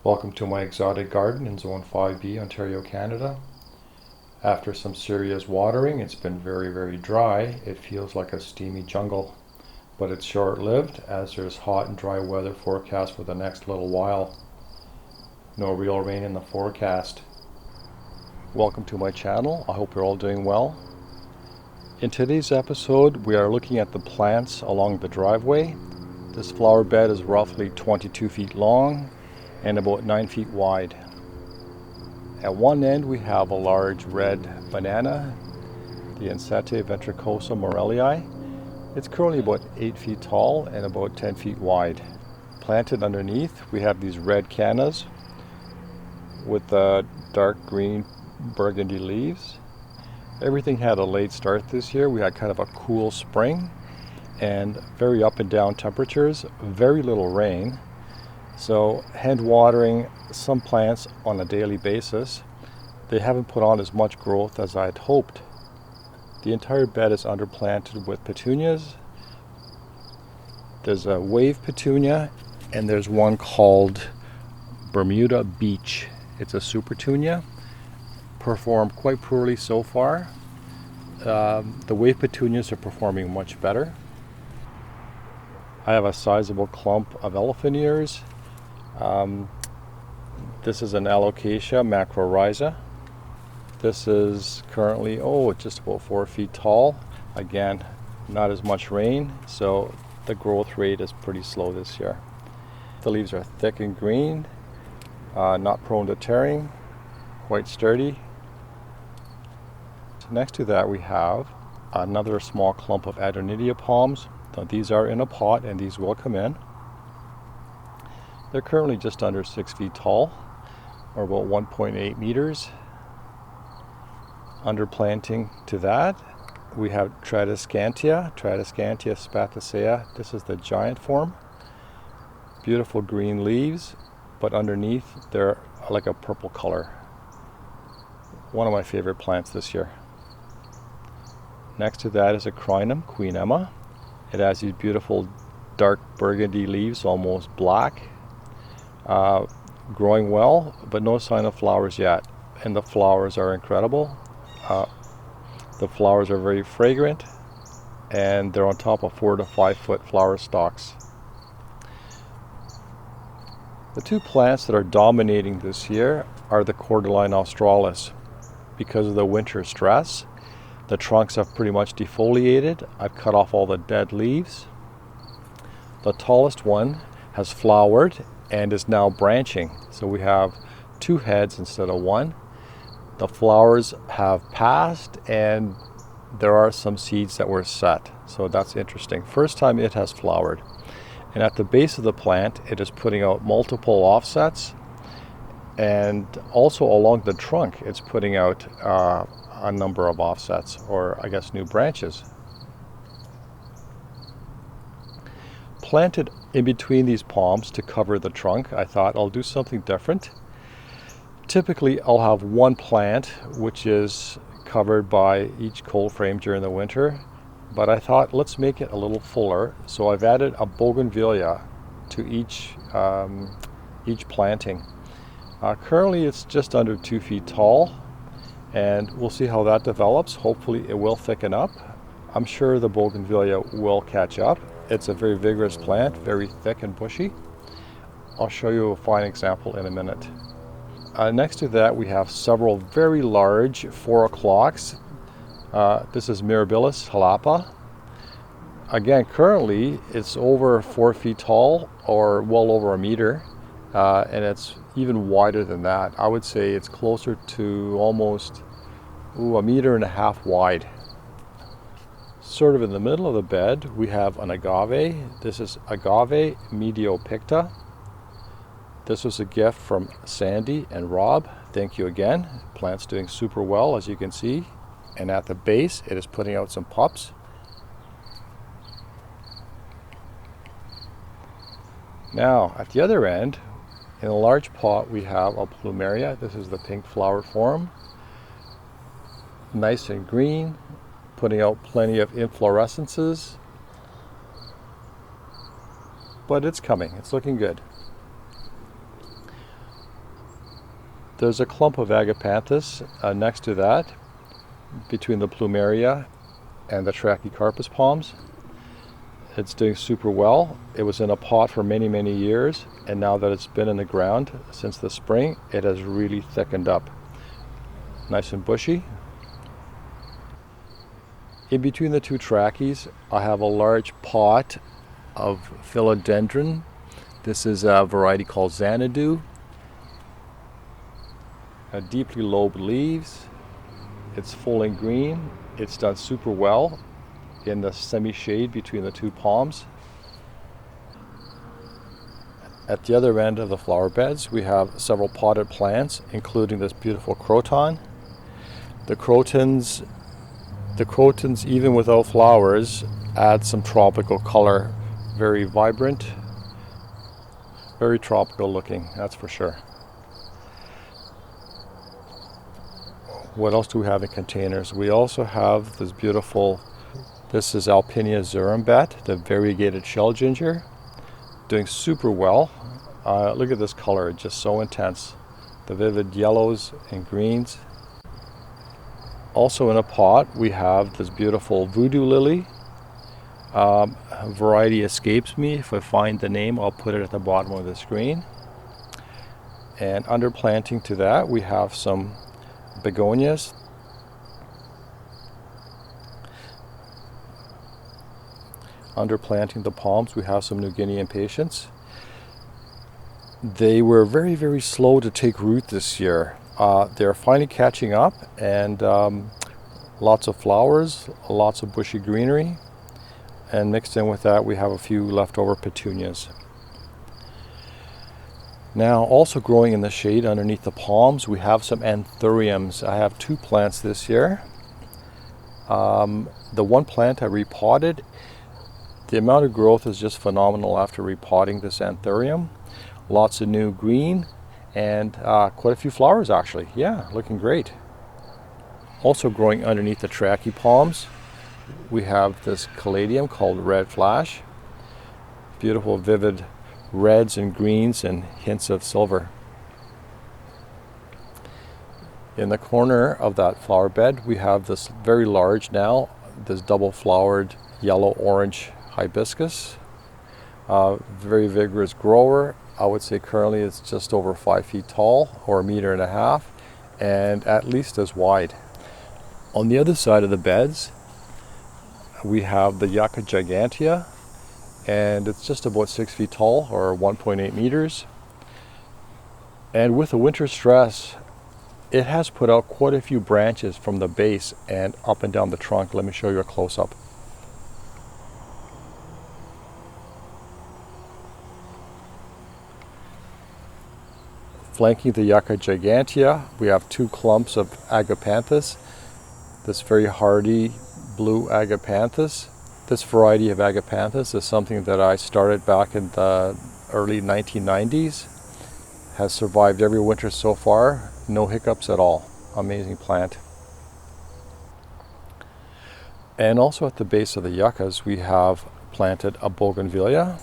Welcome to my exotic garden in Zone 5B, Ontario, Canada. After some serious watering, it's been very dry. It feels like a steamy jungle, but it's short-lived as there's hot and dry weather forecast for the next little while. No real rain in the forecast. Welcome to my channel. I hope you're all doing well. In today's episode, we are looking at the plants along the driveway. This flower bed is roughly 22 feet long and about 9 feet wide. At one end we have a large red banana, the Gigantea ventricosa morellii. It's currently about 8 feet tall and about 10 feet wide. Planted underneath we have these red cannas with dark green burgundy leaves. Everything had a late start this year. We had kind of a cool spring and very up and down temperatures, very little rain. So hand watering some plants on a daily basis. They haven't put on as much growth as I'd hoped. The entire bed is underplanted with petunias. There's a wave petunia and there's one called Bermuda Beach. It's a supertunia. Performed quite poorly so far. The wave petunias are performing much better. I have a sizable clump of elephant ears. This is an alocasia macrorrhiza. This is currently just about 4 feet tall. Again, not as much rain, so the growth rate is pretty slow this year. The leaves are thick and green, not prone to tearing, quite sturdy. Next to that we have another small clump of Adonidia palms. Now, these are in a pot and these will come in. They're currently just under 6 feet tall, or about 1.8 meters. Underplanting to that, we have gigantea spathacea. This is the giant form. Beautiful green leaves, but underneath they're like a purple color. One of my favorite plants this year. Next to that is a crinum, Queen Emma. It has these beautiful dark burgundy leaves, almost black. Growing well, but no sign of flowers yet. And the flowers are incredible. The flowers are very fragrant and they're on top of 4 to 5 foot flower stalks. The two plants that are dominating this year are the cordyline australis. Because of the winter stress, the trunks have pretty much defoliated. I've cut off all the dead leaves. The tallest one has flowered and is now branching. So we have 2 heads instead of 1. The flowers have passed and there are some seeds that were set. So that's interesting. First time it has flowered. And at the base of the plant, it is putting out multiple offsets. And also along the trunk, it's putting out a number of offsets, or I guess new branches. Planted in between these palms to cover the trunk, I thought I'll do something different. Typically I'll have one plant which is covered by each cold frame during the winter, but I thought let's make it a little fuller, so I've added a bougainvillea to each planting. Currently it's just under 2 feet tall, and we'll see how that develops. Hopefully it will thicken up. I'm sure the bougainvillea will catch up. It's a very vigorous plant, very thick and bushy. I'll show you a fine example in a minute. Next to that we have several very large 4 o'clocks. This is Mirabilis jalapa. Again, currently it's over 4 feet tall, or well over a meter, and it's even wider than that. I would say it's closer to almost 1.5 meters wide. Sort of in the middle of the bed we have an agave. This is Agave mediopicta. This was a gift from Sandy and Rob. Thank you again. Plant's doing super well, as you can see, and at the base it is putting out some pups. Now at the other end, in a large pot we have a plumeria. This is the pink flower form. Nice and green, putting out plenty of inflorescences. But it's coming, it's looking good. There's a clump of agapanthus next to that, between the plumeria and the trachycarpus palms. It's doing super well. It was in a pot for many, many years, and now that it's been in the ground since the spring, it has really thickened up. Nice and bushy. In between the two trachys, I have a large pot of philodendron. This is a variety called Xanadu. Deeply lobed leaves. It's full and green. It's done super well in the semi-shade between the two palms. At the other end of the flower beds, we have several potted plants, including this beautiful croton. The crotons, even without flowers, add some tropical color. Very vibrant, very tropical looking, that's for sure. What else do we have in containers? We also have this beautiful, this is Alpinia zurumbat, the variegated shell ginger, doing super well. Look at this color, it's just so intense. The vivid yellows and greens. Also in a pot, we have this beautiful voodoo lily. Variety escapes me. If I find the name, I'll put it at the bottom of the screen. And under planting to that, we have some begonias. Under planting the palms, we have some New Guinea impatiens. They were very, very slow to take root this year. They're finally catching up, and lots of flowers, lots of bushy greenery, and mixed in with that we have a few leftover petunias. Now, also growing in the shade underneath the palms, we have some anthuriums. I have 2 plants this year. The one plant I repotted, the amount of growth is just phenomenal after repotting this anthurium. Lots of new green and quite a few flowers actually. Yeah, looking great. Also growing underneath the trachy palms, we have this caladium called Red Flash. Beautiful, vivid reds and greens and hints of silver. In the corner of that flower bed, we have this very large now, this double flowered yellow-orange hibiscus. Very vigorous grower. I would say currently it's just over 5 feet tall, or 1.5 meters, and at least as wide. On the other side of the beds, we have the Yucca gigantea, and it's just about 6 feet tall, or 1.8 meters. And with the winter stress, it has put out quite a few branches from the base and up and down the trunk. Let me show you a close-up. Flanking the Yucca gigantea, we have 2 clumps of agapanthus. This very hardy blue agapanthus. This variety of agapanthus is something that I started back in the early 1990s. Has survived every winter so far, no hiccups at all. Amazing plant. And also at the base of the yuccas, we have planted a bougainvillea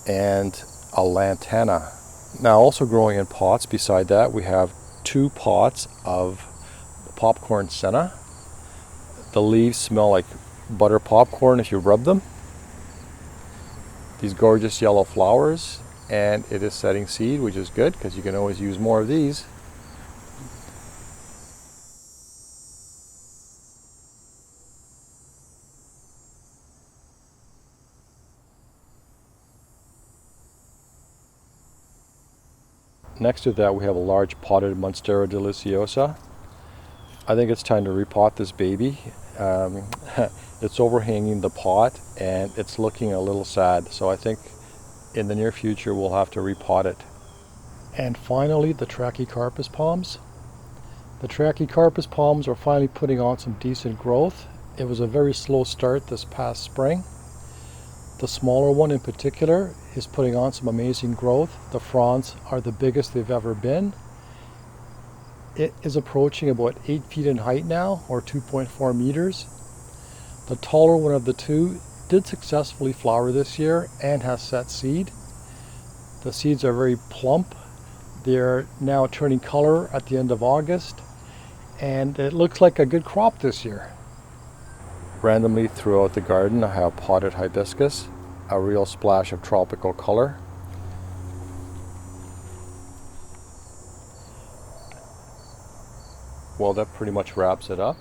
and a lantana. Now, also growing in pots beside that, we have 2 pots of popcorn senna. The leaves smell like butter popcorn if you rub them. These gorgeous yellow flowers, and it is setting seed, which is good because you can always use more of these. Next to that, we have a large potted Monstera deliciosa. I think it's time to repot this baby. It's overhanging the pot and it's looking a little sad, so I think in the near future we'll have to repot it. And finally, the trachycarpus palms. The trachycarpus palms are finally putting on some decent growth. It was a very slow start this past spring. The smaller one in particular is putting on some amazing growth. The fronds are the biggest they've ever been. It is approaching about 8 feet in height now, or 2.4 meters. The taller one of the 2 did successfully flower this year and has set seed. The seeds are very plump, They're now turning color at the end of August, and it looks like a good crop this year. Randomly throughout the garden I have potted hibiscus, a real splash of tropical color. Well, that pretty much wraps it up.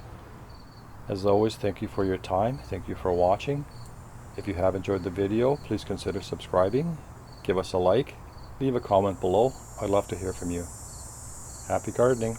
As always, thank you for your time. Thank you for watching. If you have enjoyed the video, please consider subscribing. Give us a like. Leave a comment below. I'd love to hear from you. Happy gardening.